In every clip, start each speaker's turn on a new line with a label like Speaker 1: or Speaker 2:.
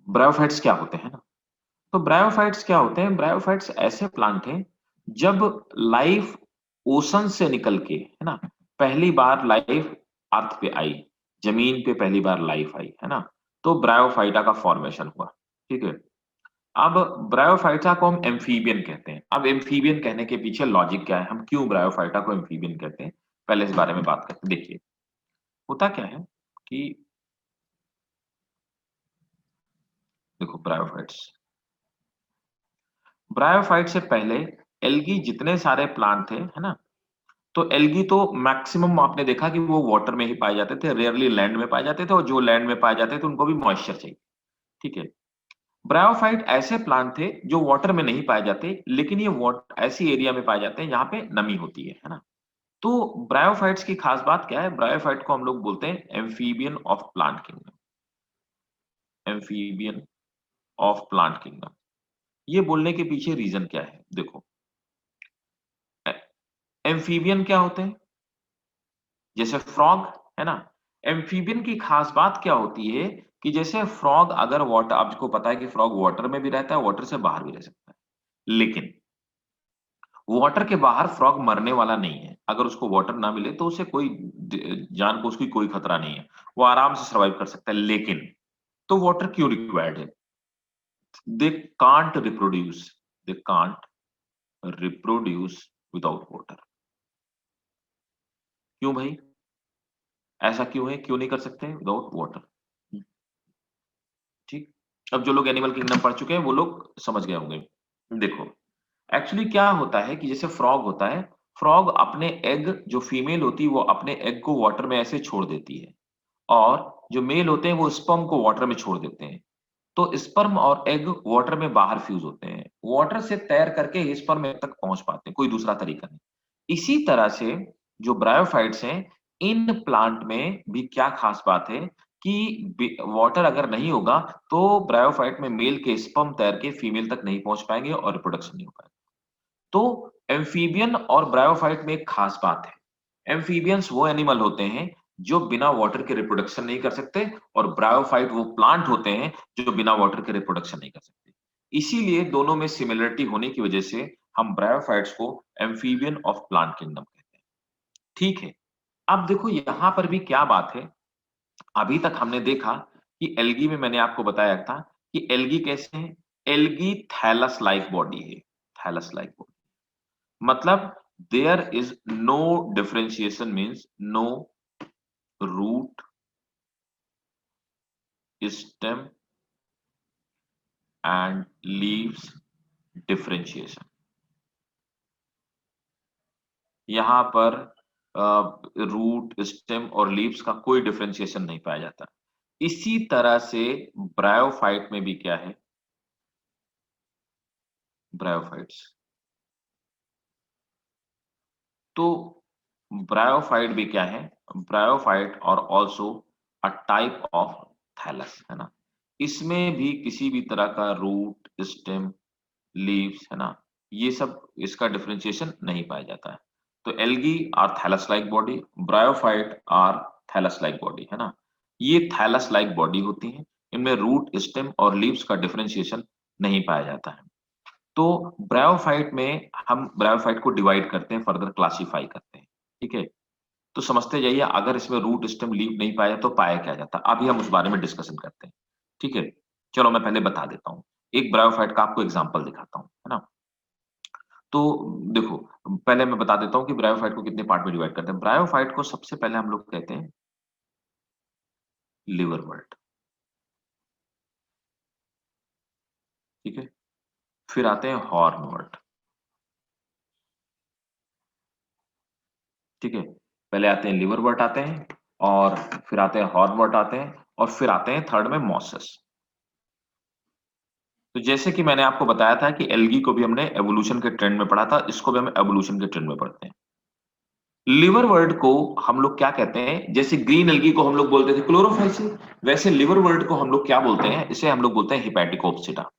Speaker 1: Bryophytes क्या होते हैं ना? तो ब्रायोफाइट्स क्या होते हैं? ब्रायोफाइट्स ऐसे प्लांट हैं जब लाइफ ओशन से निकल के, है ना, पहली बार लाइफ अर्थ पे आई, जमीन पे पहली बार लाइफ आई, है ना, तो ब्रायोफाइटा का फॉर्मेशन हुआ। ठीक है। अब ब्रायोफाइटा को हम एम्फीबियन कहते हैं। अब एम्फीबियन कहने के पीछे लॉजिक क्या है, हम क्यों ब्रायोफाइटा को एम्फीबियन कहते हैं, पहले इस बारे में बात करते हैं। देखिए, होता क्या है कि देखो, ब्रायोफाइट्स, ब्रायोफाइट से पहले एल्गी जितने सारे प्लांट थे, है ना, तो एल्गी तो मैक्सिमम आपने देखा कि वो वाटर में ही पाए जाते थे, रेयरली लैंड में पाए जाते थे, और जो लैंड में पाए जाते थे उनको भी मॉइस्चर चाहिए। ठीक है। ब्रायोफाइट ऐसे प्लांट थे जो वाटर में नहीं पाए जाते, लेकिन ये ऐसी एरिया में पाए जाते हैं जहां पे नमी होती है ना। तो ब्रायोफाइट्स की खास बात क्या है? ब्रायोफाइट को हम लोग बोलते हैं amphibian of plant kingdom. Amphibian of plant kingdom, ये बोलने के पीछे रीजन क्या है? देखो, एम्फीबियन क्या होते हैं? जैसे फ्रॉग, है ना। एम्फीबियन की खास बात क्या होती है कि जैसे फ्रॉग अगर वाटर, आपको पता है कि फ्रॉग वाटर में भी रहता है, वाटर से बाहर भी रह सकता है, लेकिन वाटर के बाहर फ्रॉग मरने वाला नहीं है। अगर उसको वाटर ना मिले तो उसे कोई जान को उसकी कोई खतरा नहीं है, वो आराम से सर्वाइव कर सकता है। लेकिन तो वाटर क्यों रिक्वायर्ड है? They can't reproduce, they can't reproduce without water. क्यों भाई? ऐसा क्यों है, क्यों नहीं कर सकते विदाउट वाटर? ठीक। अब जो लोग एनिमल किंगडम पढ़ चुके हैं वो लोग समझ गए होंगे। देखो, एक्चुअली क्या होता है कि जैसे फ्रॉग होता है, फ्रॉग अपने एग, जो फीमेल होती है वो अपने एग को वाटर में ऐसे छोड़ देती है, और जो मेल होते हैं वो स्पर्म को वाटर में छोड़ देते हैं। तो स्पर्म और एग वाटर में बाहर फ्यूज होते हैं, वाटर से तैर करके स्पर्म तक पहुंच पाते हैं, कोई दूसरा तरीका नहीं। इसी तरह से जो ब्रायोफाइट्स हैं, इन प्लांट में भी क्या खास बात है कि वाटर अगर नहीं होगा तो ब्रायोफाइट में मेल के स्पर्म तैर के फीमेल तक नहीं पहुंच पाएंगे और रिप्रोडक्शन नहीं हो पाएगा। तो एम्फीबियन और ब्रायोफाइट में एक खास बात है। एम्फीबियंस वो एनिमल होते हैं जो बिना वाटर के रिप्रोडक्शन नहीं कर सकते, और ब्रायोफाइट वो प्लांट होते हैं जो बिना वाटर के रिप्रोडक्शन नहीं कर सकते। इसीलिए दोनों में सिमिलरिटी होने की वजह से हम ब्रायोफाइट्स को एम्फीबियन ऑफ प्लांट किंगडम कहते हैं। ठीक है। अब देखो यहां पर भी क्या बात है। अभी तक हमने देखा कि एल्गी में मैंने आपको बताया था कि एल्गी कैसे है। एल्गी थैलस लाइक बॉडी है, थैलस लाइक बॉडी, मतलब there is no differentiation, means no root, stem and leaves differentiation. यहां पर रूट, स्टेम और लीव्स का कोई डिफरेंशिएशन नहीं पाया जाता। इसी तरह से ब्रायोफाइट में भी क्या है, ब्रायोफाइट्स, तो ब्रायोफाइट भी क्या है, ब्रायोफाइट और also a type of thallus, है ना। इसमें भी किसी भी तरह का रूट, स्टेम, लीव्स, है ना, ये सब इसका डिफरेंशिएशन नहीं पाया जाता है। तो algae are thallus like body, bryophyte are thallus like body, है ना। ये थैलस लाइक बॉडी होती है, इनमें रूट, स्टेम और लीव्स का डिफरेंशिएशन नहीं पाया जाता है। तो ब्रायोफाइट में हम ब्रायोफाइट को डिवाइड करते हैं, फर्दर क्लासिफाई करते हैं। ठीक है। तो समझते जाइए, अगर इसमें रूट, स्टेम, लीव नहीं पाया तो पाया क्या जाता, अभी हम उस बारे में डिस्कशन करते हैं। ठीक है। चलो मैं पहले बता देता हूँ, एक ब्रायोफाइट का आपको एग्जांपल दिखाता हूँ, है ना। तो देखो, पहले मैं बता देता हूँ कि ब्रायोफाइट को कितने पार्ट में डिवाइड करते हैं। ब्रायोफाइट को सबसे पहले हम लोग कहते हैं लिवर वर्ट। ठीक है। फिर आते हैं हॉर्न वर्ट। ठीक है। पहले आते हैं लिवर वर्ट आते हैं, और फिर आते हैं हॉर्न वर्ट आते हैं, और फिर आते हैं थर्ड में मॉसस। तो जैसे कि मैंने आपको बताया था कि एल्गी को भी हमने एवोल्यूशन के ट्रेंड में पढ़ा था, इसको भी हम एवोल्यूशन के ट्रेंड में पढ़ते हैं। लिवर वर्ड को हम लोग क्या कहते हैं, जैसे ग्रीन एल्गी को हम लोग बोलते थे क्लोरोफाइल से, वैसे लिवर वर्ड को हम लोग क्या बोलते हैं, इसे हम लोग बोलते हैं हिपैटिकोप्सिडा।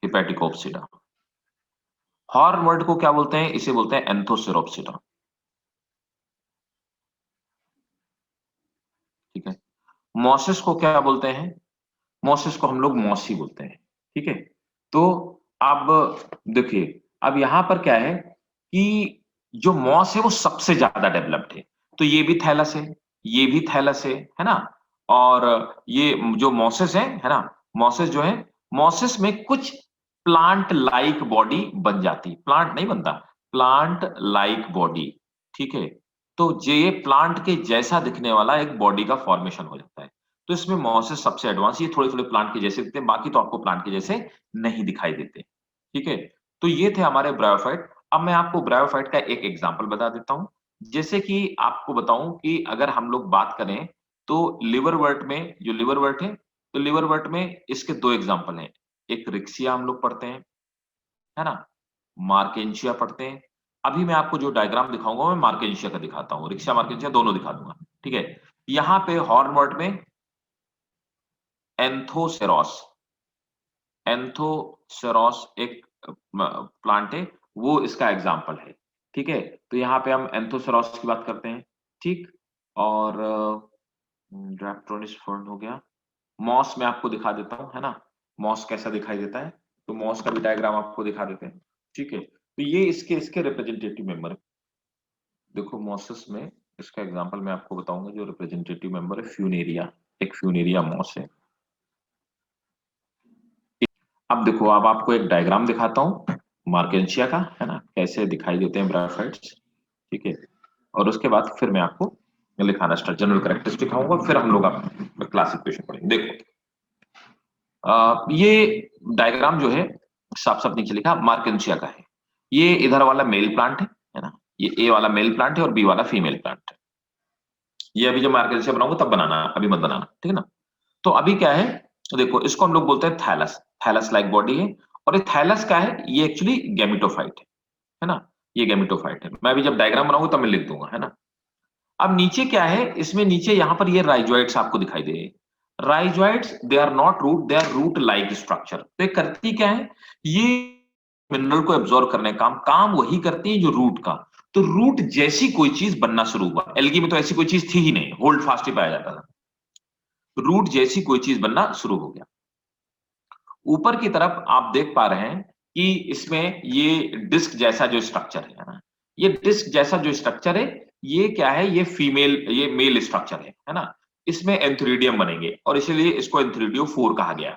Speaker 1: हिपैटिकोप्सिडा। हॉर्न वर्ड को क्या बोलते हैं, इसे बोलते हैं एंथोसेरोप्सिडा। ठीक है। मॉसेस को क्या बोलते हैं? मॉसेस को हम लोग मॉसी बोलते हैं, ठीक है। तो अब देखिए, अब यहां पर क्या है कि जो मॉस है वो सबसे ज्यादा डेवलप्ड है। तो ये भी थैलस है, ये भी थैलस है ना। और ये जो मॉसेस है ना, मॉसेस जो है, मॉसेस में कुछ प्लांट लाइक बॉडी बन जाती, प्लांट नहीं बनता, प्लांट लाइक बॉडी, ठीक है। तो ये प्लांट के जैसा दिखने वाला एक बॉडी का फॉर्मेशन हो जाता है। तो इसमें मॉसेस सबसे एडवांस, ये थोड़े-थोड़े प्लांट के जैसे दिखते हैं, बाकी तो आपको प्लांट के जैसे नहीं दिखाई देते। ठीक है? तो ये थे हमारे ब्रायोफाइट। अब मैं आपको ब्रायोफाइट का एक एग्जांपल बता देता हूँ। जैसे कि आपको बताऊँ कि अगर हम लोग बात करें तो लिवरवर्ट में, जो लिवरवर्ट है, तो लिवरवर्ट में इसके 2 एग्जांपल हैं। एक रिक्सिया हम लोग पढ़ते हैं, है ना? मार्केंशिया पढ़ते हैं। अभी मैं आपको जो डायग्राम दिखाऊँगा मैं मार्केंशिया का दिखाता हूँ। रिक्सिया, मार्केंशिया दोनों दिखा दूँगा। ठीक है? यहाँ पे हॉर्नवर्ट में एंथोसेरॉस, एंथोसेरॉस एक प्लांट है, वो इसका एग्जांपल है। ठीक है? तो यहाँ पे हम एंथोसेरॉस की बात करते हैं, ठीक? और ड्रैप्टोनिस फर्न हो गया। मॉस मैं आपको दिखा देता हूँ, है ना? मॉस कैसा दिखाई देता है? तो मॉस का भी डायग्राम आपको दिखा देते हैं, ठीक है? तो ये इसके इसके रिप्रेजेंटेटिव मेंबर है। देखो मॉसेस में इसका एग्जांपल मैं आपको बताऊंगा, जो रिप्रेजेंटेटिव मेंबर है फ्यूनेरिया, एक फ्यूनेरिया मॉस है। अब देखो, अब आपको एक डायग्राम दिखाता हूँ मार्केंशिया का, है ना, कैसे दिखाई देते हैं ब्रायोफाइट्स, ठीक है। और उसके बाद फिर मैं आपको लिखाना स्टार्ट, जनरल कैरेक्टरिस्टिक दिखाऊंगा, फिर हम लोग आप क्लासिफिकेशन पढ़ेंगे। देखो ये डायग्राम जो है साफ साफ नीचे लिखा मार्केंशिया का है। ये इधर वाला मेल प्लांट है ना, ये ए वाला मेल प्लांट है और बी वाला फीमेल प्लांट है। ये अभी जब मार्केंशिया बनाऊंगा तब बनाना, अभी मत बनाना, ठीक है ना। तो अभी क्या है, तो देखो इसको हम लोग बोलते हैं थैलस, थैलस लाइक बॉडी है। और ये थैलस क्या है, ये एक्चुअली गैमेटोफाइट है ना, ये गैमेटोफाइट है। मैं अभी जब डायग्राम बनाऊंगा तब मैं लिख दूंगा, है ना। अब नीचे क्या है, इसमें नीचे यहां पर ये राइजोइड्स आपको दिखाई दे रहे हैं। Rhizoids they are not root, they are root like structure. तो ये करती क्या है, ये मिनरल को एब्जॉर्ब करने का काम काम वही करती है जो रूट का। तो रूट जैसी कोई चीज बनना शुरू हुआ, एल्गी में तो ऐसी कोई चीज थी ही नहीं, होल्ड फास्ट ही पाया जाता था। रूट जैसी कोई चीज बनना शुरू हो गया। ऊपर की तरफ आप देख पा रहे हैं कि इसमें ये डिस्क जैसा जो स्ट्रक्चर है ना, ये डिस्क जैसा जो स्ट्रक्चर है, ये क्या है, ये फीमेल, ये मेल स्ट्रक्चर है ना। इसमें एंथ्रीडियम बनेंगे और इसीलिए इसको एंथ्रीडियो 4 कहा गया।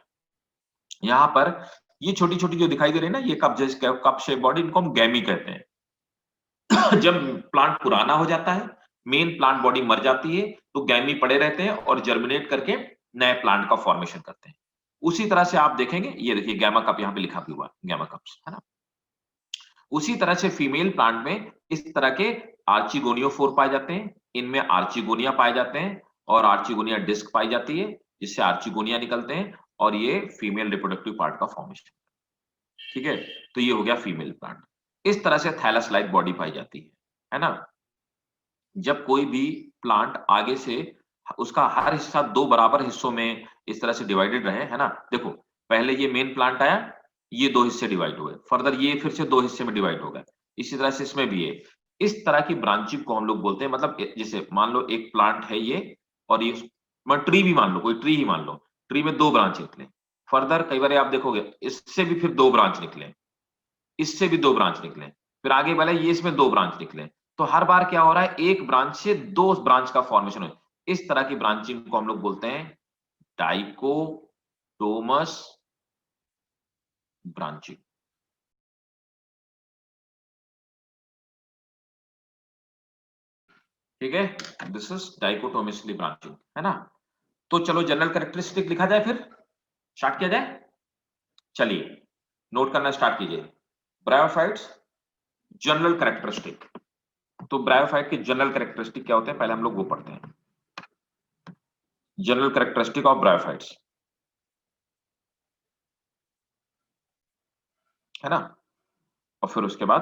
Speaker 1: यहाँ पर ये छोटी छोटी जो दिखाई दे रही है ना, ये कप शेप बॉडी, इनको हम गैमी कहते हैं। जब प्लांट पुराना हो जाता है, मेन प्लांट बॉडी मर जाती है, तो गैमी पड़े रहते हैं और जर्मिनेट करके नए प्लांट का फॉर्मेशन करते हैं। उसी तरह से आप देखेंगे, ये देखिए गैमा कप यहाँ पे लिखा भी हुआ है, गैमा कप्स, है ना। उसी तरह से फीमेल प्लांट में इस तरह के आर्चिगोनियोफोर पाए जाते हैं, इनमें आर्चिगोनिया पाए जाते हैं और आर्चिगोनिया डिस्क पाई जाती है, जिससे आर्चिगोनिया निकलते हैं और ये फीमेल रिप्रोडक्टिव पार्ट का फॉर्मेशन, ठीक है। तो ये हो गया फीमेल प्लांट। इस तरह से थैलस लाइक बॉडी पाई जाती है ना। जब कोई भी प्लांट आगे से उसका हर हिस्सा 2 बराबर हिस्सों में इस तरह से डिवाइडेड रहे, है ना। देखो पहले ये मेन प्लांट आया, ये 2 हिस्से डिवाइड हुए, फर्दर ये फिर से 2 हिस्से में डिवाइड हो गए। इसी तरह से इसमें भी है। इस तरह की ब्रांचिंग को हम लोग बोलते हैं, मतलब जैसे मान लो एक प्लांट है ये, और ये ट्री भी मान लो, कोई ट्री ही मान लो, ट्री में 2 ब्रांच निकले। फर्दर कई बार आप देखोगे इससे भी फिर 2 ब्रांच निकले, इससे भी 2 ब्रांच निकले, फिर आगे वाले ये इसमें 2 ब्रांच निकले। तो हर बार क्या हो रहा है, एक ब्रांच से 2 ब्रांच का फॉर्मेशन हो। इस तरह की ब्रांचिंग को हम लोग बोलते हैं डाइकोटोमस ब्रांचिंग। ठीक है, दिस इज डाइकोटोमसली ब्रांचिंग, है ना। तो चलो जनरल कैरेक्टरिस्टिक लिखा जाए, फिर स्टार्ट किया जाए। चलिए नोट करना स्टार्ट कीजिए। Bryophytes general characteristic. तो ब्रायोफाइट के जनरल कैरेक्टरिस्टिक क्या होते हैं, पहले हम लोग वो पढ़ते हैं, जनरल कैरेक्टरिस्टिक ऑफ ब्रायोफाइट्स, है ना। और फिर उसके बाद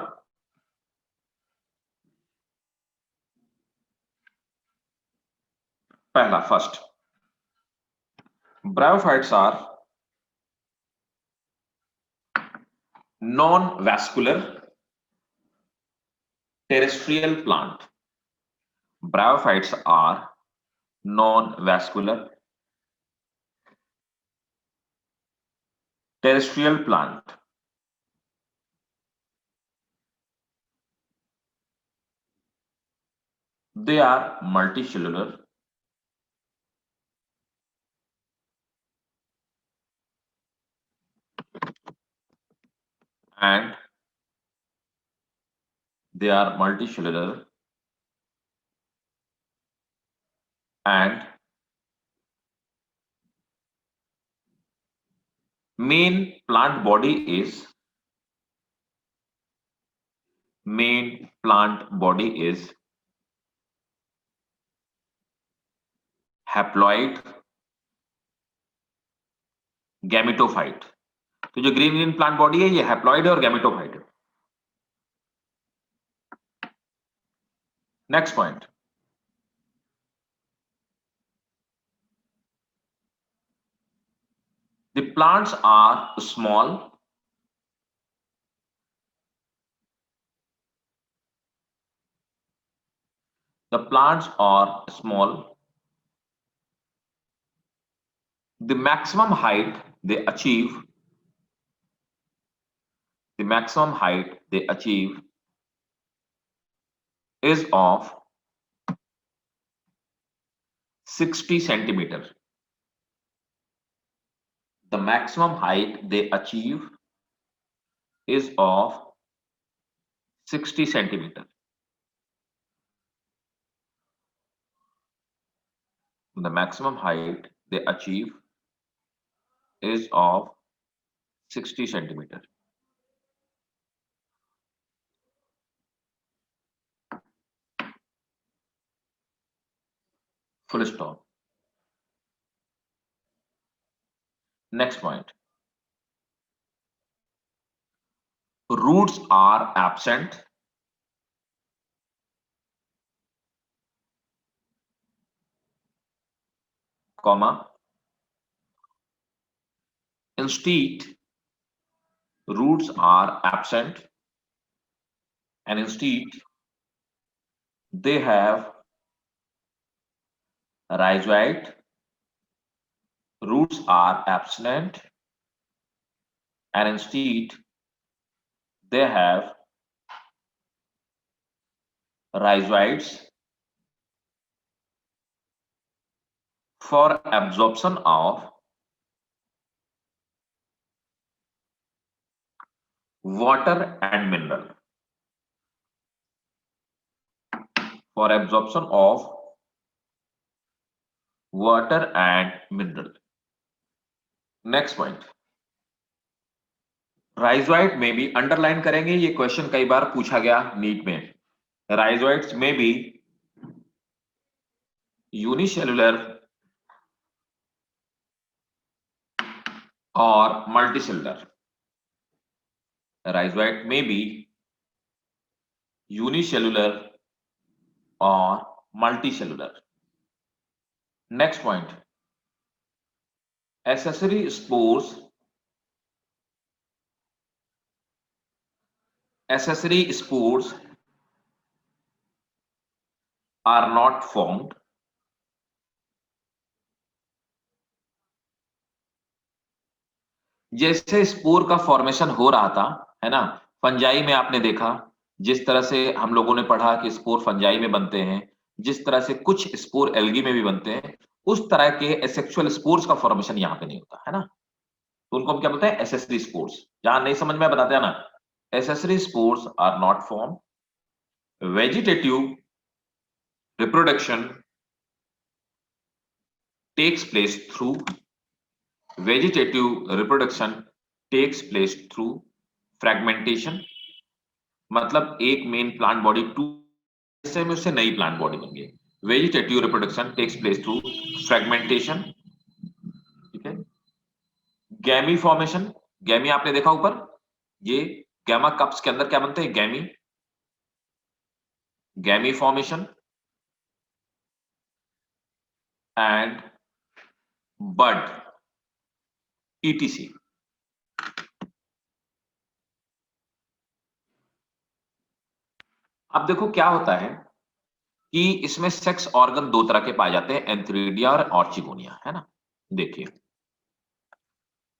Speaker 1: पहला first, bryophytes are non vascular terrestrial plant. Bryophytes are non-vascular terrestrial plant, they are multicellular and they are multicellular and main plant body is haploid gametophyte। तो जो ग्रीन ग्रीन प्लांट बॉडी है ये हैप्लॉइड है और gametophyte है। Next point, the plants are small the plants are small, the maximum height they achieve is of 60 centimeter। The maximum height they achieve is of 60 centimeter। The maximum height they achieve is of 60 centimeter। Full stop। Next point, roots are absent comma instead roots are absent and instead they have rhizoid, roots are absent and instead they have rhizoids for absorption of water and mineral, for absorption of water and mineral। Next point, rhizoid में भी underline करेंगे, ये question कई बार पूछा गया NEET में। Rhizoids में भी यूनिसेलुलर और मल्टीसेलुलर, राइजोइड में भी यूनिसेलुलर और multicellular. Next point, accessory spores are not formed जैसे स्पोर का फॉर्मेशन हो रहा था, है ना, फंजाई में आपने देखा, जिस तरह से हम लोगों ने पढ़ा कि स्पोर फंजाई में बनते हैं, जिस तरह से कुछ स्पोर एल्गी में भी बनते हैं, उस तरह के एसेक्सुअल स्पोर्स का फॉर्मेशन यहाँ पे नहीं होता है ना। तो उनको हम क्या बोलते हैं, एसेसरी स्पोर्स। जहां नहीं समझ में बताते हैं ना, accessory spores are not form, vegetative reproduction takes place through vegetative reproduction takes place through fragmentation। मतलब एक मेन प्लांट बॉडी टूटने से में उससे नई प्लांट बॉडी बन गई। Vegetative reproduction takes place through fragmentation, ठीक है। गैमी फॉर्मेशन, गैमी आपने देखा ऊपर, ये गैमा कप्स के अंदर क्या बनते हैं, गैमी, गैमी फॉर्मेशन एंड बड ईटीसी। अब देखो क्या होता है कि इसमें सेक्स ऑर्गन दो तरह के पाए जाते हैं, एंथ्रीडिया और ऑर्चिगोनिया, है ना। देखिए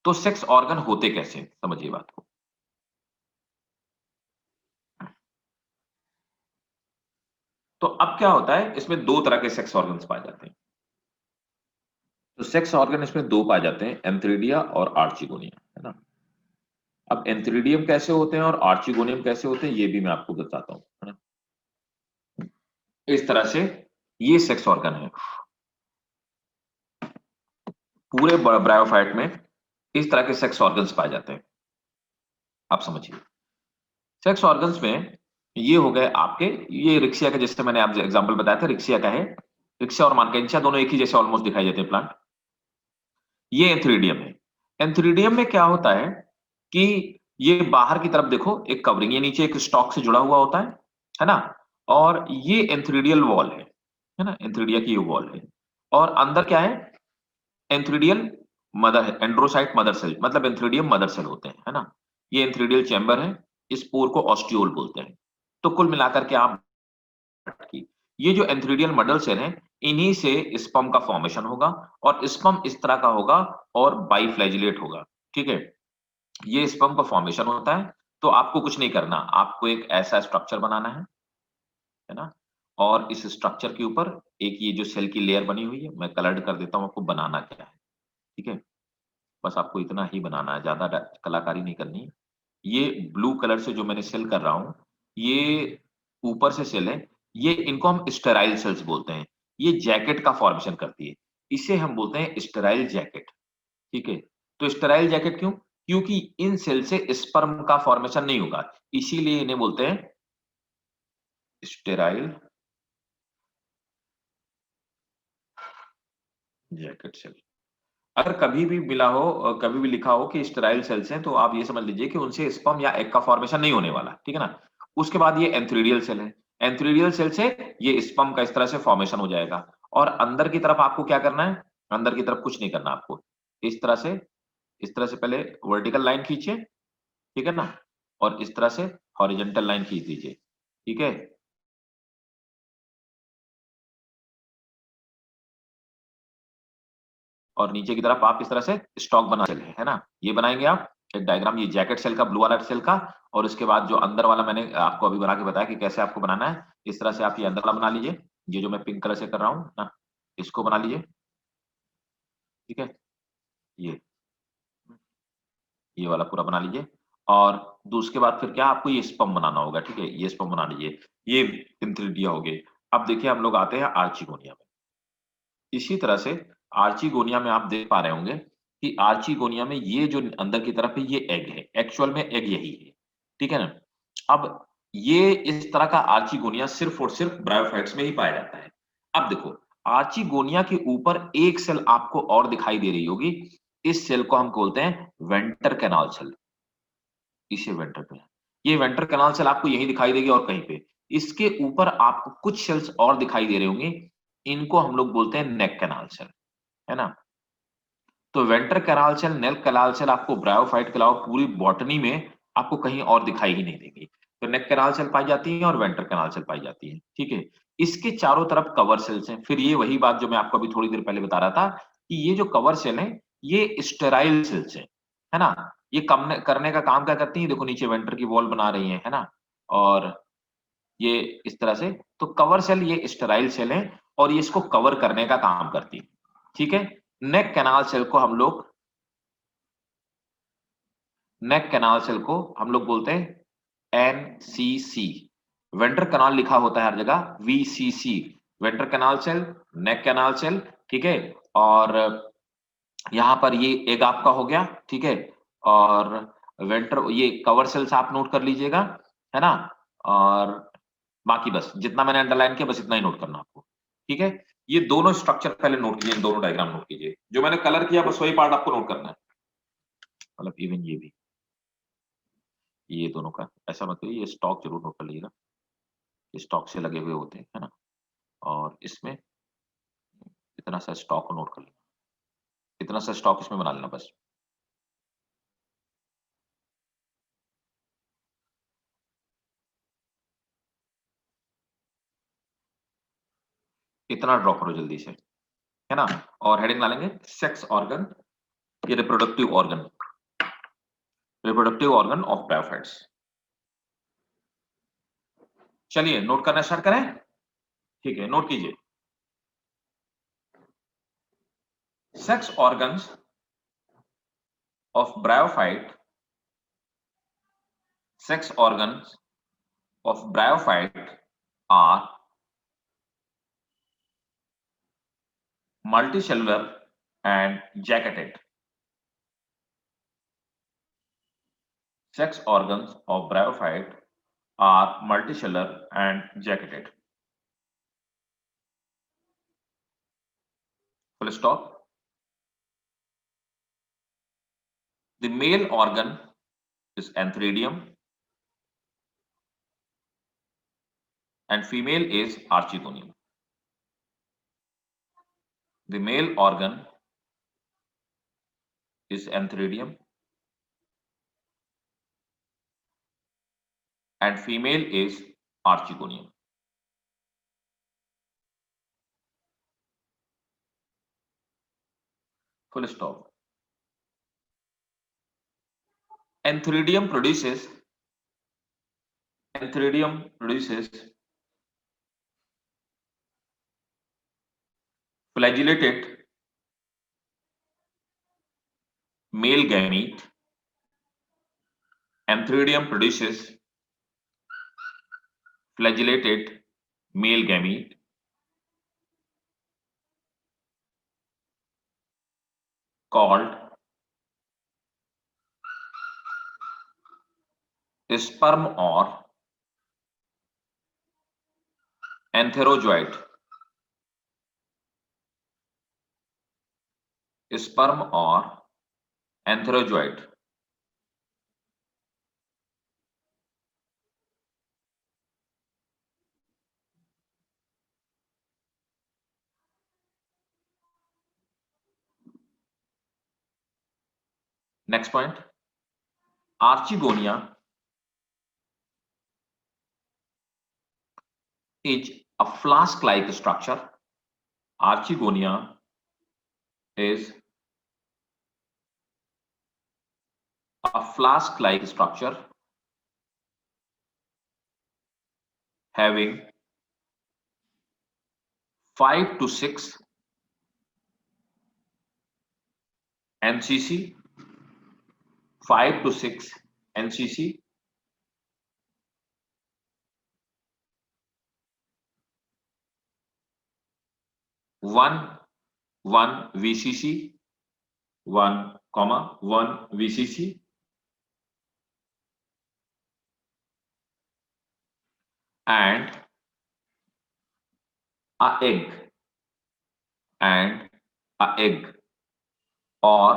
Speaker 1: तो सेक्स ऑर्गन होते कैसे, समझिए बात को। तो अब क्या होता है, इसमें दो तरह के सेक्स ऑर्गन्स पाए जाते हैं। तो सेक्स ऑर्गन इसमें दो पाए जाते हैं, एंथ्रीडिया और आर्चिगोनिया, है ना। अब एंथ्रीडियम कैसे होते हैं और आर्चिगोनियम कैसे होते हैं, ये भी मैं आपको बताता हूं, है ना। इस तरह से ये सेक्स ऑर्गन है पूरे ब्रायोफाइट में। इस तरह के सेक्स ऑर्गन्स पाए जाते हैं, आप समझिए। सेक्स ऑर्गन्स में ये हो गए आपके, ये रिक्सिया का, जैसे मैंने आप एग्जांपल बताया था, रिक्सिया का है। रिक्सिया और मार्केंसिया दोनों एक ही जैसे ऑलमोस्ट दिखाई देते हैं प्लांट। ये एंथ्रीडियम है। एंथ्रीडियम में क्या होता है कि ये बाहर की तरफ देखो एक कवरिंग, ये नीचे एक स्टॉक से जुड़ा हुआ होता है ना। और ये एंथ्रीडियल वॉल है ना, एंथ्रीडिया की ये वॉल है। और अंदर क्या है, एंथ्रीडियल मदर है, एंड्रोसाइट मदर सेल, मतलब एंथ्रीडियम मदर सेल होते हैं, है ना। ये एंथ्रीडियल चैम्बर है, इस पोर को ऑस्टियोल बोलते हैं। तो कुल मिलाकर के आप की ये जो एंथ्रीडियल मडल सेल है, इन्हीं से स्पर्म का फॉर्मेशन होगा। और स्पर्म इस तरह का होगा और बाइफ्लैजिलेट होगा, ठीक है। ये स्पर्म का फॉर्मेशन होता है। तो आपको कुछ नहीं करना, आपको एक ऐसा स्ट्रक्चर बनाना है ना। और इस स्ट्रक्चर के ऊपर एक ये जो सेल की लेयर बनी हुई है, मैं कलर्ड कर देता हूं आपको बनाना क्या है, ठीक है। बस आपको इतना ही बनाना है, ज्यादा कलाकारी नहीं करनी है। ये ब्लू कलर से जो मैंने सेल कर रहा हूं, ये ऊपर से सेल है। ये इनको हम स्टेराइल सेल्स बोलते हैं। ये जैकेट का फॉर्मेशन करती है, इसे हम बोलते हैं स्टेराइल जैकेट, ठीक है। तो स्टेराइल जैकेट क्यों, क्योंकि इन सेल से स्पर्म का फॉर्मेशन नहीं होगा, इसीलिए इन्हें बोलते हैं स्टेराइल जैकेट सेल। अगर कभी भी मिला हो, कभी भी लिखा हो कि स्टेराइल सेल्स हैं, तो आप ये समझ लीजिए कि उनसे स्पर्म या एग का फॉर्मेशन नहीं होने वाला, ठीक है ना। उसके बाद ये एंथ्रीडियल सेल है। एंथ्रीडियल सेल से ये स्पर्म का इस तरह से फॉर्मेशन हो जाएगा। और अंदर की तरफ आपको क्या करना है, अंदर की तरफ कुछ नहीं करना आपको। इस तरह से, इस तरह से पहले वर्टिकल लाइन खींचिए, ठीक है ना। और इस तरह से हॉरिजॉन्टल लाइन खींच दीजिए, ठीक है। और नीचे की तरफ आप इस तरह से स्टॉक बना चले, है ना। ये बनाएंगे आप एक डायग्राम, ये जैकेट सेल का, ब्लू वाला सेल का। और उसके बाद जो अंदर वाला मैंने आपको अभी बना के बताया कि कैसे आपको बनाना है। इस तरह से आप ये अंदर वाला बना लीजिए, ये जो मैं पिंक कलर से कर रहा हूँ ना, इसको बना लीजिए, ठीक है। ये ये वाला पूरा बना लीजिए। और उसके बाद फिर क्या, आपको ये स्पर्म बनाना होगा, ठीक है। ये स्पर्म बना लीजिए, ये इंथ्रिडिया हो गए। अब देखिए हम लोग आते हैं आर्चिगोनिया में। इसी तरह से आर्चिगोनिया में आप देख पा रहे होंगे कि आर्चिगोनिया में ये जो अंदर की तरफ है, ये एग है, एक्चुअल में एग यही है, ठीक है ना। अब ये इस तरह का आर्चिगोनिया सिर्फ और सिर्फ ब्रायोफाइट्स में ही पाया जाता है। अब देखो, आर्चिगोनिया के ऊपर एक सेल आपको और दिखाई दे रही होगी। इस सेल को हम बोलते हैं वेंटर कैनाल सेल, इसे वेंटर कैनाल। ये वेंटर कैनाल सेल आपको यही दिखाई देगी और कहीं पे। इसके ऊपर आपको कुछ सेल्स और दिखाई दे रहे होंगे, इनको हम लोग बोलते हैं नेक कैनाल सेल, है ना। तो वेंटर कैनाल सेल, नेक कैनाल सेल आपको ब्रायोफाइट के अलावा पूरी बॉटनी में आपको कहीं और दिखाई ही नहीं देंगी। तो नेक कैनाल सेल पाई जाती है और वेंटर कैनाल सेल पाई जाती है, ठीक है। इसके चारों तरफ कवर सेल्स हैं। फिर ये वही बात जो मैं आपको अभी थोड़ी देर पहले बता रहा था कि ये जो कवर सेल है, ये स्टेराइल सेल्स है ना। ये कम करने का काम क्या करती है, देखो नीचे वेंटर की वॉल बना रही है ना। और ये इस तरह से, तो कवर सेल ये स्टेराइल सेल है और ये इसको कवर करने का काम करती है, ठीक है। नेक कैनाल सेल को हम लोग, नेक कैनाल सेल को हम लोग बोलते हैं एनसीसी। वेंटर कैनाल लिखा होता है हर जगह वीसीसी, वेंटर कैनाल सेल, नेक कैनाल सेल, ठीक है। और यहां पर ये एक आपका हो गया, ठीक है। और वेंटर, ये कवर सेल्स आप नोट कर लीजिएगा, है ना। और बाकी बस जितना मैंने अंडरलाइन किया, बस इतना ही नोट करना आपको, ठीक है। ये दोनों स्ट्रक्चर पहले नोट कीजिए, दोनों डायग्राम नोट कीजिए, जो मैंने कलर किया बस वही पार्ट आपको नोट करना है। मतलब इवन ये भी, ये दोनों का ऐसा मत करिए, ये स्टॉक जरूर नोट कर लीजिएगा, ये स्टॉक से लगे हुए होते हैं, है ना। और इसमें इतना सा स्टॉक को नोट कर लेना, इतना सा स्टॉक इसमें बना लेना बस। इतना ड्रॉ करो जल्दी से, है ना। और हेडिंग डालेंगे सेक्स ऑर्गन ये रिप्रोडक्टिव ऑर्गन ऑफ ब्रायोफाइट्स। चलिए नोट करना स्टार्ट करें। ठीक है, नोट कीजिए। Sex organs of bryophyte, sex organs of bryophyte are multicellular and jacketed. Sex organs of bryophyte are multicellular and jacketed. Full stop. The male organ is antheridium and female is archegonium. The male organ is antheridium and female is archegonium. Full stop. Antheridium produces flagellated male gamete. Antheridium produces flagellated male gamete called sperm or antherozoite. Sperm or antherozoite. Next point, archegonia is a flask-like structure. Archegonia is a flask-like structure having 5 to 6 NCC, 5 to 6 NCC, one VCC, 1, 1 VCC, and a egg और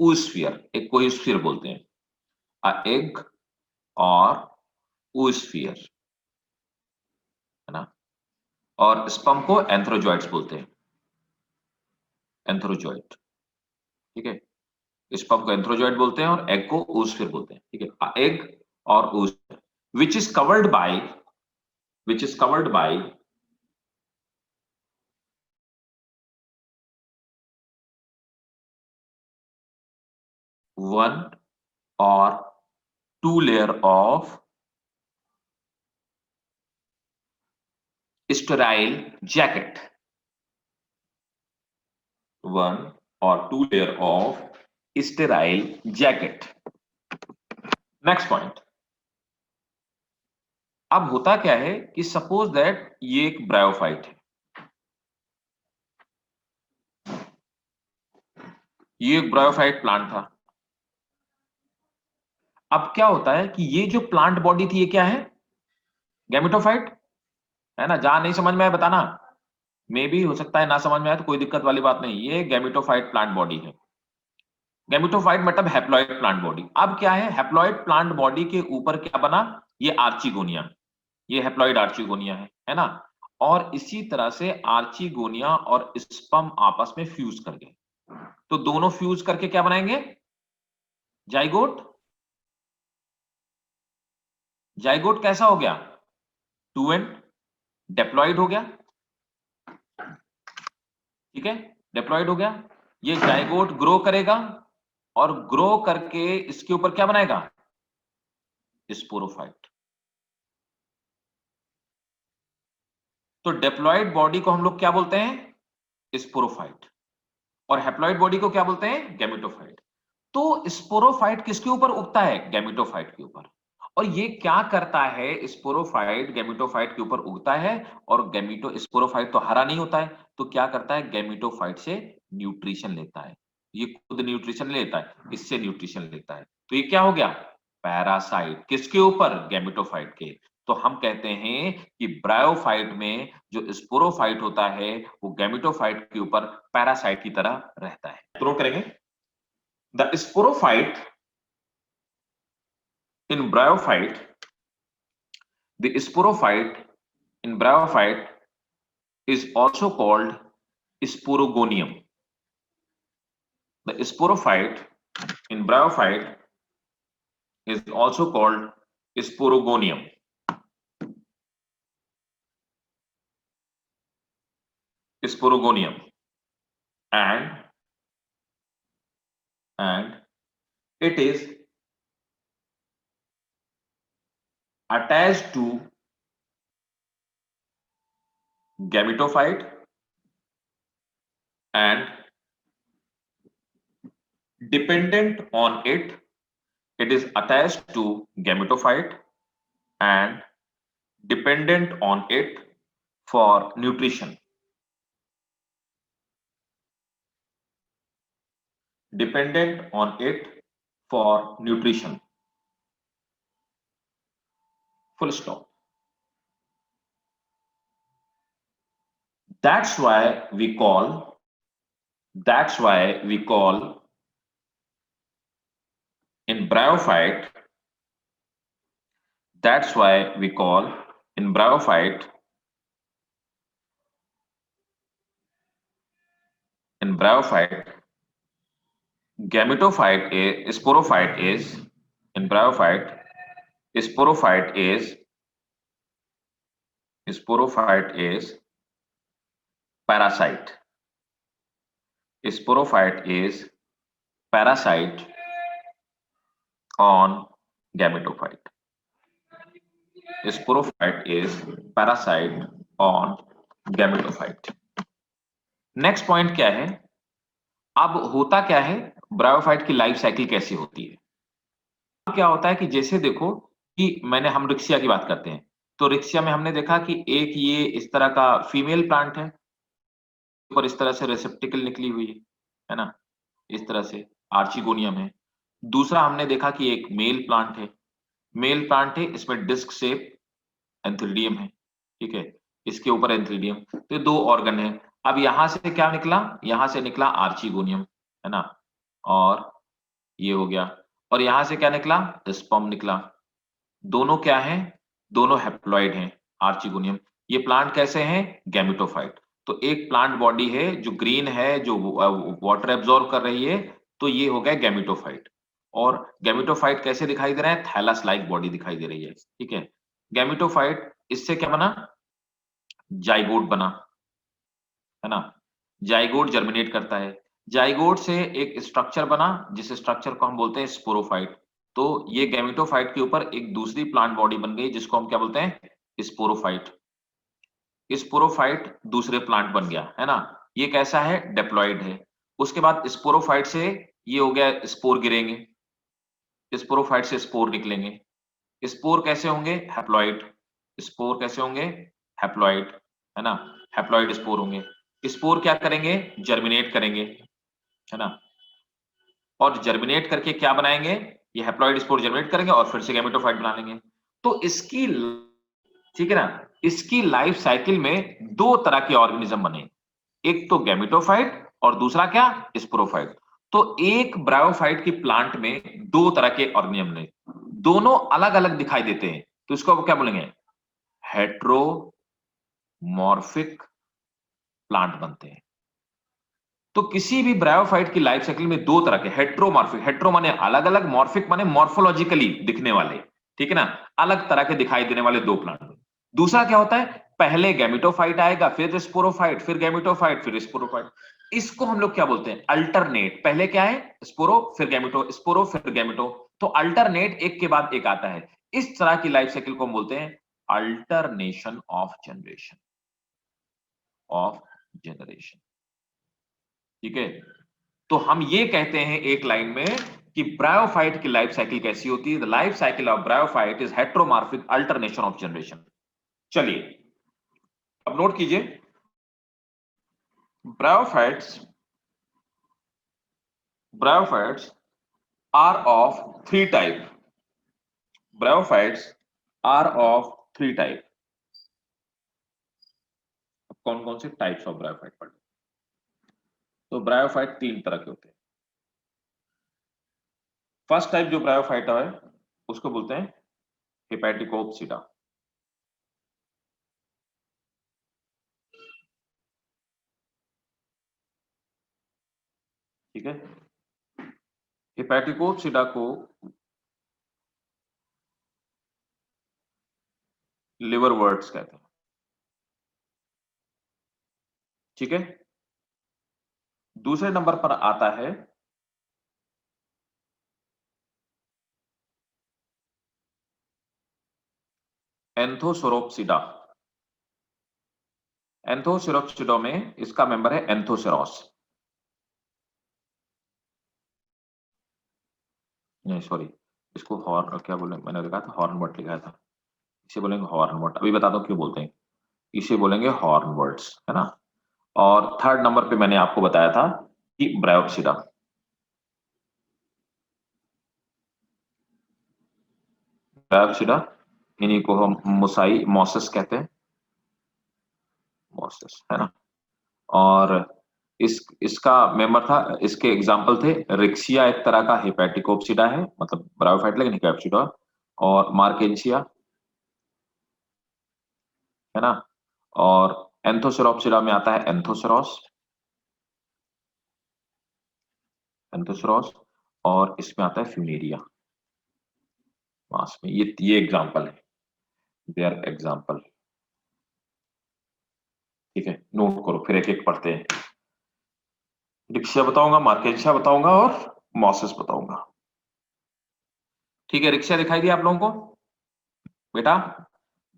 Speaker 1: oosphere, एक को oosphere बोलते हैं, a egg और oosphere, है ना। और sperm को एंथ्रोजॉइट्स बोलते हैं, एंथ्रोजॉइट, ठीक है। स्पर्म को एंथ्रोजॉइट बोलते हैं और एग को oosphere बोलते हैं, ठीक है। a egg और oosphere which is covered by one or two layer of sterile jacket. One or two layer of sterile jacket. Next point. अब होता क्या है कि सपोज दैट ये एक ब्रायोफाइट है, ये एक ब्रायोफाइट प्लांट था। अब क्या होता है कि ये जो प्लांट बॉडी थी ये क्या है, गैमेटोफाइट है ना। जहां नहीं समझ में आए बताना, मे भी हो सकता है ना समझ में आए तो कोई दिक्कत वाली बात नहीं, ये गैमेटोफाइट प्लांट बॉडी है। गैमेटोफाइट मतलब हैप्लॉइड प्लांट बॉडी। अब क्या है, हैप्लॉइड प्लांट बॉडी के ऊपर क्या बना, ये आर्चिगोनिया, ये हैप्लॉइड आर्चिगोनिया है ना। और इसी तरह से आर्चिगोनिया और स्पर्म आपस में फ्यूज कर गए, तो दोनों फ्यूज करके क्या बनाएंगे, जाइगोट। जाइगोट कैसा हो गया, 2 एंड डेप्लॉइड हो गया, ठीक है, डेप्लॉइड हो गया। ये जाइगोट ग्रो करेगा और ग्रो करके इसके ऊपर क्या बनाएगा? स्पोरोफाइट। तो डिप्लॉयड बॉडी को हम लोग क्या बोलते हैं? स्पोरोफाइट। और हैप्लॉयड बॉडी को क्या बोलते हैं? गैमेटोफाइट। तो स्पोरोफाइट किसके ऊपर उगता है? गैमेटोफाइट के ऊपर। और ये क्या करता है? स्पोरोफाइट गैमेटोफाइट के ऊपर उगता है, और गैमेटो स्पोरोफाइट तो हरा नहीं होता है, तो क्या करता है? गैमेटोफाइट से न्यूट्रिशन लेता है। ये खुद न्यूट्रिशन लेता है, इससे न्यूट्रिशन लेता है। तो ये क्या हो गया? पैरासाइट। किसके ऊपर? गैमेटोफाइट के। तो हम कहते हैं कि ब्रायोफाइट में जो स्पोरोफाइट होता है वो गैमेटोफाइट के ऊपर पैरासाइट की तरह रहता है। तो नोट करेंगे, the sporophyte in bryophyte, the sporophyte in bryophyte is also called sporogonium. The sporophyte in bryophyte is also called sporogonium. Sporogonium. And it is attached to gametophyte and dependent on it. It is attached to gametophyte and dependent on it for nutrition. Dependent on it for nutrition. Full stop. That's why we call in bryophyte, that's why we call in bryophyte, gametophyte is sporophyte is in bryophyte, sporophyte is parasite. Sporophyte is parasite on gametophyte. Sporophyte is parasite on gametophyte. Next point क्या है? अब होता क्या है, bryophyte की life cycle कैसी होती है? क्या होता है कि जैसे देखो कि हम रिक्सिया की बात करते हैं, तो रिक्सिया में हमने देखा कि एक ये इस तरह का फीमेल प्लांट है और इस तरह से रेसेप्टिकल निकली हुई है ना, इस तरह से आर्चिगोनियम है। दूसरा हमने देखा कि एक मेल प्लांट है, इसमें डिस्क शेप एंथ्रीडियम है, ठीक है, इसके ऊपर एंथ्रीडियम। तो ये 2 ऑर्गन है। अब यहां से क्या निकला? यहां से निकला आर्चिगोनियम, है ना, और ये हो गया। और यहां से क्या निकला? स्पर्म निकला। दोनों क्या है? दोनों हैप्लॉइड हैं, आर्चिगोनियम। ये प्लांट कैसे हैं? गैमेटोफाइट। तो एक प्लांट बॉडी है जो ग्रीन है, जो वाटर एब्जॉर्ब कर रही है, तो ये हो गया गैमेटोफाइट। और गैमेटोफाइट कैसे दिखाई दे रहा है? थैलस लाइक बॉडी दिखाई दे रही है, ठीक है। गैमेटोफाइट इससे क्या बना? जाइगोट बना, है ना। जाइगोट जर्मिनेट करता है, जाइगोट से एक स्ट्रक्चर बना जिस स्ट्रक्चर को हम बोलते हैं स्पोरोफाइट। तो ये गैमेटोफाइट के ऊपर एक दूसरी प्लांट बॉडी बन गई जिसको हम क्या बोलते हैं? स्पोरोफाइट। स्पोरोफाइट दूसरे प्लांट बन गया, है ना। ये कैसा है? डिप्लॉयड है। उसके बाद स्पोरोफाइट से ये हो गया, स्पोर गिरेंगे, स्पोरोफाइट से स्पोर निकलेंगे। स्पोर कैसे होंगे? हैप्लॉइड। स्पोर कैसे होंगे? हैप्लॉइड, है ना, हैप्लॉइड स्पोर होंगे। स्पोर क्या करेंगे? जर्मिनेट करेंगे, है ना, और जर्मिनेट करके क्या बनाएंगे? ये हैप्लॉइड स्पोर जर्मिनेट करेंगे और फिर से गैमेटोफाइट बना लेंगे। तो इसकी, ठीक है ना, इसकी लाइफ साइकिल में 2 तरह के ऑर्गेनिज्म बने, एक तो गैमेटोफाइट और दूसरा क्या? स्पोरोफाइट। तो एक ब्रायोफाइट की प्लांट में 2 तरह के ऑर्गेनिज्म ने, दोनों अलग अलग दिखाई देते हैं, तो इसको क्या बोलेंगे? हेट्रोमॉर्फिक प्लांट बनते हैं। तो किसी भी ब्रायोफाइट की लाइफ साइकिल में 2 तरह के हेट्रोमॉर्फिक, हेट्रो माने अलग अलग, मॉर्फिक माने मॉर्फोलॉजिकली दिखने वाले, ठीक है ना, अलग तरह के दिखाई देने वाले 2 प्लांट। दूसरा क्या होता है? पहले गैमेटोफाइट आएगा, फिर स्पोरोफाइट, फिर गैमेटोफाइट, फिर स्पोरोफाइट। इसको हम लोग क्या बोलते हैं? अल्टरनेट। पहले क्या है? स्पोरो फिर गैमेटो, स्पोरो फिर गैमेटो, तो अल्टरनेट एक के बाद एक आता है। इस तरह की लाइफ साइकिल को हम बोलते हैं alternation of generation, of generation. ठीक है, तो हम ये कहते हैं एक लाइन में कि ब्रायोफाइट की लाइफ साइकिल कैसी होती है? The life cycle of bryophyte is heteromorphic alternation of generation. चलिए अब नोट कीजिए, bryophytes bryophytes are of three type. Bryophytes are of three type. कौन कौन से टाइप्स ऑफ ब्रायोफाइट पढ़? तो ब्रायोफाइट तीन तरह के होते हैं। फर्स्ट टाइप जो ब्रायोफाइट है उसको बोलते हैं हेपेटिकोप्सिडा। ठीक है, हेपेटिकोप्सिडा को लिवर वर्ड्स कहते हैं। ठीक है, दूसरे नंबर पर आता है एंथोसोरोप्सिडा। एंथोसोरोप्सिडा में इसका मेंबर है एंथोसेरोस। नहीं सॉरी, इसको हॉर्न क्या बोले, मैंने लिखा था हॉर्नवर्ट लिखा था, इसे बोलेंगे हॉर्नवर्ट। अभी बता दो क्यों बोलते हैं, इसे बोलेंगे हॉर्नवर्ट्स, है ना। और थर्ड नंबर पे मैंने आपको बताया था कि ब्रायोप्सिडा। ब्रायोप्सिडा, इन्हीं को हम मुसाई मॉसस कहते हैं, मॉसस, है ना। और इसका मेंबर था, इसके एग्जाम्पल थे रिक्सिया एक तरह का हेपेटिकोप्सिडा है, मतलब ब्रायोफाइट लेकिन हेपेटिकोप्सिडा, और मार्केंसिया, है ना। और एंथोसेरोप्सिडा में आता है एंथोसेरोस, एंथोसेरोस, और इसमें आता है फ्यूनेरिया मास में। ये एग्जाम्पल है, देयर एग्जाम्पल। ठीक है, नोट करो, फिर एक एक पढ़ते हैं। रिक्सिया बताऊंगा, मार्केंसिया बताऊंगा, और मॉसस बताऊंगा। ठीक है, रिक्शा दिखाई दिया आप लोगों को बेटा?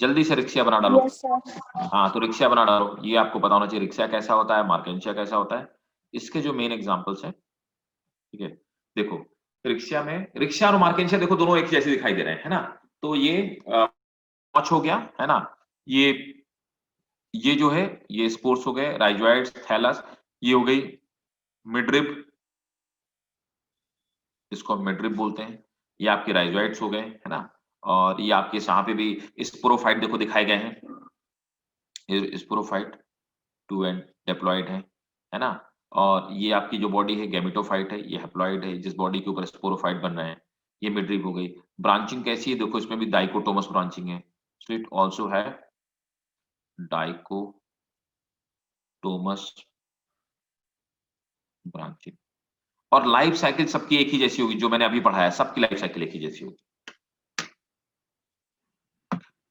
Speaker 1: जल्दी से रिक्शा बना डालो।
Speaker 2: Yes sir.
Speaker 1: हाँ, तो रिक्शा बना डालो, ये आपको पता होना चाहिए रिक्शा कैसा होता है, मार्केंशिया कैसा होता है। इसके जो मेन एग्जांपल्स हैं, ठीक है, देखो रिक्शा में, रिक्शा और मार्केंशिया देखो दोनों एक जैसे दिखाई दे रहे हैं, है ना। तो ये वॉच हो गया, है ना। ये ये जो है ये स्पोर्ट्स हो गए, राइजोइड्स, थैलस, ये हो गई मिडरिब, इसको हम मिडरिब बोलते हैं। ये आपके राइजोइड्स हो गए, है ना। और ये आपके यहाँ पे भी स्पोरोफाइट देखो दिखाए गए हैं, ये स्पोरोफाइट टू एंड डिप्लॉयड है ना। और ये आपकी जो बॉडी है गैमेटोफाइट है, ये हैप्लॉइड है, जिस बॉडी के ऊपर स्पोरोफाइट बन रहे हैं। ये मिडरिब हो गई। ब्रांचिंग कैसी है देखो, इसमें भी डाइकोटोमस ब्रांचिंग है, सो इट आल्सो है डाइकोटोमस ब्रांचिंग। और लाइफ साइकिल सबकी एक ही जैसी होगी, जो मैंने अभी पढ़ाया सबकी लाइफ साइकिल एक ही जैसी होगी।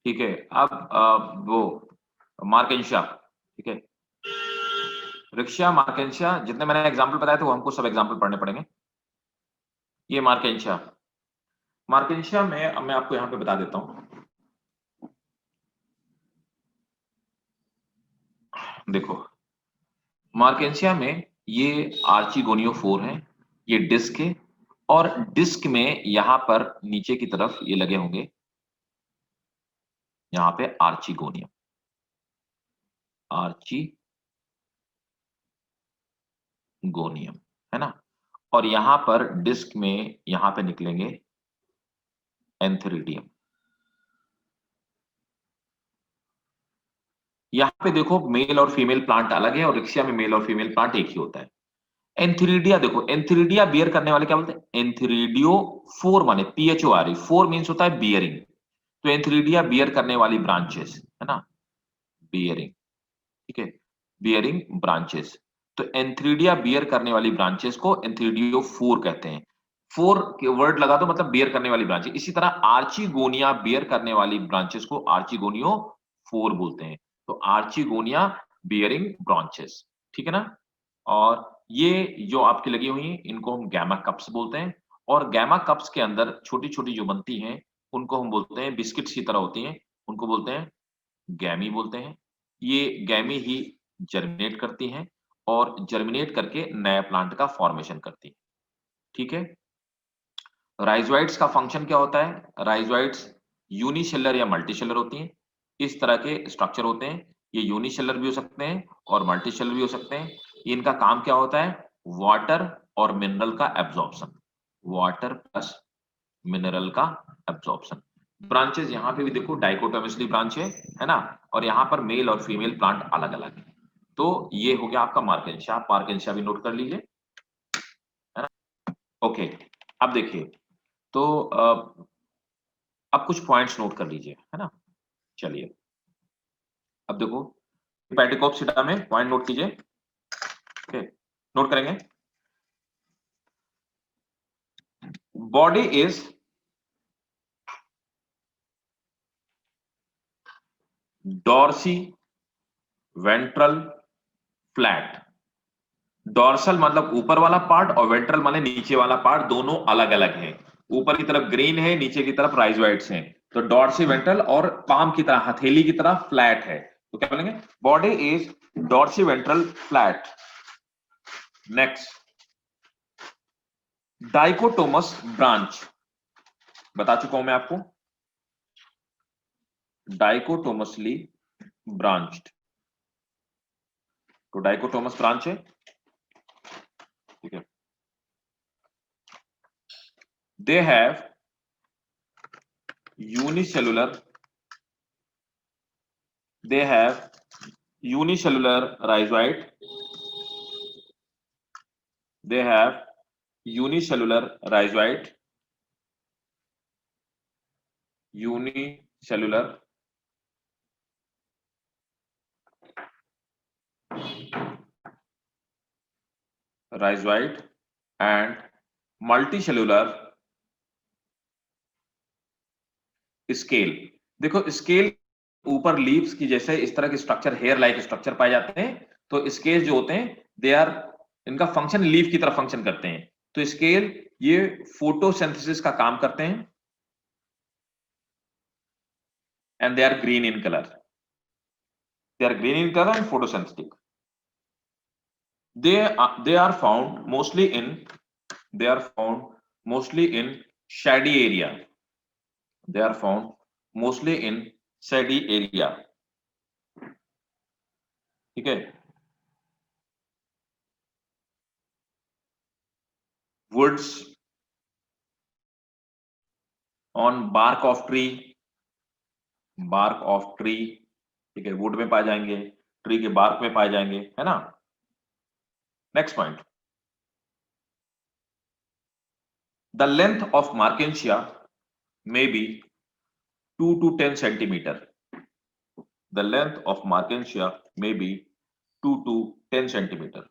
Speaker 1: ठीक है, अब वो मार्केंशिया, ठीक है, रिक्शा मार्केंशिया जितने मैंने एग्जांपल बताए थे वो हमको सब एग्जांपल पढ़ने पड़ेंगे। ये मार्केंशिया, मार्केंशिया में अब मैं आपको यहां पे बता देता हूं, देखो मार्केंशिया में ये आर्चिगोनियोफोर है, ये डिस्क है, और डिस्क में यहां पर नीचे की तरफ ये लगे होंगे, यहां पे आर्चिगोनियम, आर्चिगोनियम, है ना। और यहां पर डिस्क में यहां पे निकलेंगे एंथेरिडियम। यहां पे देखो मेल और फीमेल प्लांट अलग है, और रिक्शिया में मेल और फीमेल प्लांट एक ही होता है। एंथेरिडिया देखो, एंथेरिडिया बियर करने वाले क्या बोलते हैं? एंथेरिडियो फोर, माने PHORE, फोर मीन्स होता है बियरिंग। तो एंथेरिडिया बियर करने वाली ब्रांचेस, है ना, बियरिंग, ठीक है, बियरिंग ब्रांचेस। तो एंथेरिडिया बियर करने वाली ब्रांचेस को एंथेरिडियो फोर कहते हैं। फोर के वर्ड लगा दो मतलब बियर करने वाली ब्रांचेस। इसी तरह आर्चिगोनिया बियर करने वाली ब्रांचेस को आर्चिगोनियो फोर बोलते हैं। तो आर्चिगोनिया बियरिंग ब्रांचेस, ठीक है ना। और ये जो आपकी लगी हुई हैं इनको हम गैमा कप्स बोलते हैं और गैमा कप्स के अंदर छोटी-छोटी जो बनती हैं उनको हम बोलते हैं बिस्किट्स की तरह होती हैं, उनको बोलते हैं गैमी बोलते हैं। ये गैमी ही जर्मिनेट करती हैं और जर्मिनेट करके नए प्लांट का फॉर्मेशन करती हैं, ठीक है? राइज़ोइट्स का फंक्शन क्या होता है? राइज़ोइट्स यूनिसेलुलर या मल्टीसेलुलर होती हैं। इस तरह के स्ट्रक्चर होते हैं। ये यूनिसेलुलर भी हो सकते हैं और मल्टीसेलुलर भी हो सकते हैं। इनका काम क्या होता है? वाटर और मिनरल का एब्ज़ॉर्प्शन। वाटर प्लस मिनरल का एब्ज़ॉर्प्शन। ब्रांचेज़ यहाँ पे भी देखो डाइकोटोमिसली ब्रांच है ना? और यहाँ पर मेल और फीमेल प्लांट अलग-अलग हैं। तो ये हो गया आपका मार्केंशिया। आप मार्केंशिया भी नोट कर लीजिए, है ना? ओके, अब देखिए तो अब कुछ पॉइंट्स नोट कर लीजिए, है ना? चलिए, अब देखो पेटिकोप्सिडा में पॉइंट नोट कीजिए, ओके, नोट करेंगे। Body is dorsiventral flat. Dorsal मतलब ऊपर वाला पार्ट और वेंट्रल माने नीचे वाला पार्ट, दोनों अलग-अलग हैं। ऊपर की तरफ ग्रीन है, नीचे की तरफ राइज़ोइट्स हैं। तो डॉर्सी वेंट्रल और पाम की तरह, हथेली की तरह फ्लैट है। तो क्या बोलेंगे? Body is dorsiventral flat. Next, dichotomous branch, बता चुका हूं मैं आपको, डाइकोटोमसली ब्रांच्ड। तो डाइकोटोमस ब्रांच है, ठीक है। They have unicellular, they have unicellular rhizoid, they have unicellular rhizoid, unicellular rhizoid and multicellular scale. देखो स्केल ऊपर लीव्स की जैसे इस तरह के स्ट्रक्चर, हेयर लाइक स्ट्रक्चर पाए जाते हैं। तो स्केल जो होते हैं दे आर, इनका फंक्शन लीफ की तरह फंक्शन करते हैं। तो स्केल ये फोटोसिंथेसिस का काम करते हैं and they are green in colour, they are green in colour and photosynthetic. They are found mostly in, they are found mostly in shady area, they are found mostly in shady area, ठीक है। woods, on bark of tree, bark of tree, ठीक है, would में पाए जाएंगे, tree के bark में पाए जाएंगे, है ना। Next point, the length of Marchantia may be 2 to 10 centimeter, the length of markensia may be 2 to 10 centimeter.